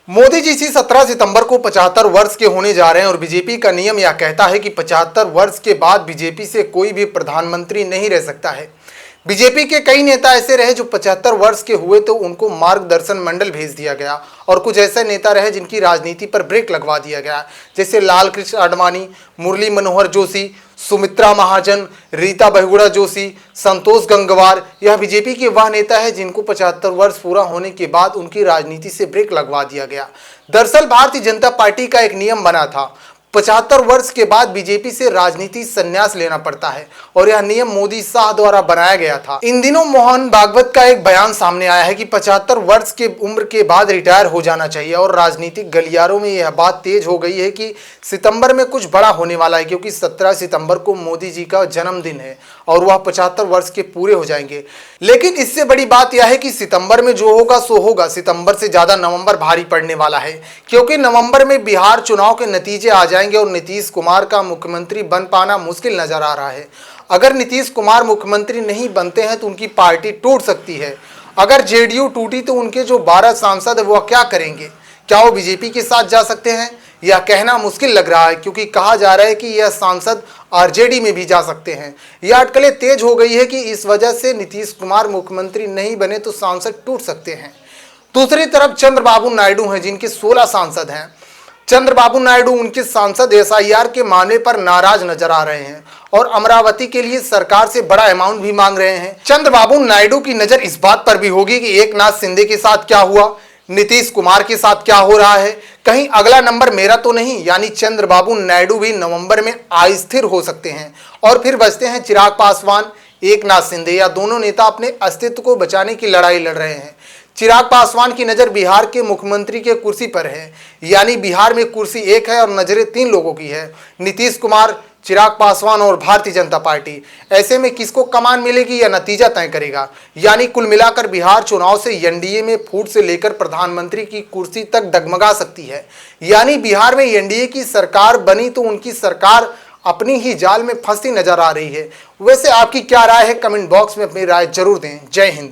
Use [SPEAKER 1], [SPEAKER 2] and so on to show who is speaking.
[SPEAKER 1] मोदी जी 17 सितंबर को 75 वर्ष के होने जा रहे हैं और बीजेपी का नियम यह कहता है कि 75 वर्ष के बाद बीजेपी से कोई भी प्रधानमंत्री नहीं रह सकता है। बीजेपी के कई नेता ऐसे रहे जो 75 वर्ष के हुए तो उनको मार्गदर्शन मंडल भेज दिया गया और कुछ ऐसे नेता रहे जिनकी राजनीति पर ब्रेक लगवा दिया गया, जैसे लाल कृष्ण आडवाणी, मुरली मनोहर जोशी, सुमित्रा महाजन, रीता बहुगुणा जोशी, संतोष गंगवार। यह बीजेपी के वह नेता है जिनको 75 वर्ष पूरा होने के बाद उनकी राजनीति से ब्रेक लगवा दिया गया। दरअसल भारतीय जनता पार्टी का एक नियम बना था, 75 वर्ष के बाद बीजेपी से राजनीति संन्यास लेना पड़ता है और यह नियम मोदी शाह द्वारा बनाया गया था। इन दिनों मोहन भागवत का एक बयान सामने आया है कि 75 वर्ष के उम्र के बाद रिटायर हो जाना चाहिए और राजनीतिक गलियारों में यह बात तेज हो गई है कि सितंबर में कुछ बड़ा होने वाला है, क्योंकि 17 सितंबर को मोदी जी का जन्मदिन है और वह 75 वर्ष के पूरे हो जाएंगे। लेकिन इससे बड़ी बात यह है कि सितंबर में जो होगा सो होगा, सितंबर से ज्यादा नवंबर भारी पड़ने वाला है, क्योंकि नवंबर में बिहार चुनाव के नतीजे आ जाएंगे और नीतीश कुमार का मुख्यमंत्री बन पाना मुश्किल नजर आ रहा है। अगर नीतीश कुमार मुख्यमंत्री नहीं बनते हैं तो उनकी पार्टी टूट सकती है। अगर जेडीयू टूटी तो उनके जो 12 सांसद है वह क्या करेंगे? क्या वो बीजेपी के साथ जा सकते हैं? यह कहना मुश्किल लग रहा है, क्योंकि कहा जा रहा है कि यह सांसद आरजेडी में भी जा सकते हैं। यह अटकलें तेज हो गई है कि इस वजह से नीतीश कुमार मुख्यमंत्री नहीं बने तो सांसद टूट सकते हैं। दूसरी तरफ चंद्रबाबू नायडू हैं जिनके 16 सांसद हैं। चंद्रबाबू नायडू उनके सांसद एसआईआर के मामले पर नाराज नजर आ रहे हैं और अमरावती के लिए सरकार से बड़ा अमाउंट भी मांग रहे हैं। चंद्रबाबू नायडू की नजर इस बात पर भी होगी कि एकनाथ शिंदे के साथ क्या हुआ, नीतीश कुमार के साथ क्या हो रहा है, कहीं अगला नंबर मेरा तो नहीं। यानी चंद्रबाबू नायडू भी नवंबर में अस्थिर हो सकते हैं और फिर बचते हैं चिराग पासवान, एकनाथ शिंदे। या दोनों नेता अपने अस्तित्व को बचाने की लड़ाई लड़ रहे हैं। चिराग पासवान की नजर बिहार के मुख्यमंत्री के कुर्सी पर है, यानी बिहार में कुर्सी एक है और नजरें 3 लोगों की है, नीतीश कुमार, चिराग पासवान और भारतीय जनता पार्टी। ऐसे में किसको कमान मिलेगी यह नतीजा तय करेगा। यानी कुल मिलाकर बिहार चुनाव से एनडीए में फूट से लेकर प्रधानमंत्री की कुर्सी तक डगमगा सकती है। यानी बिहार में एनडीए की सरकार बनी तो उनकी सरकार अपनी ही जाल में फंसती नजर आ रही है। वैसे आपकी क्या राय है? कमेंट बॉक्स में अपनी राय जरूर दें। जय हिंद।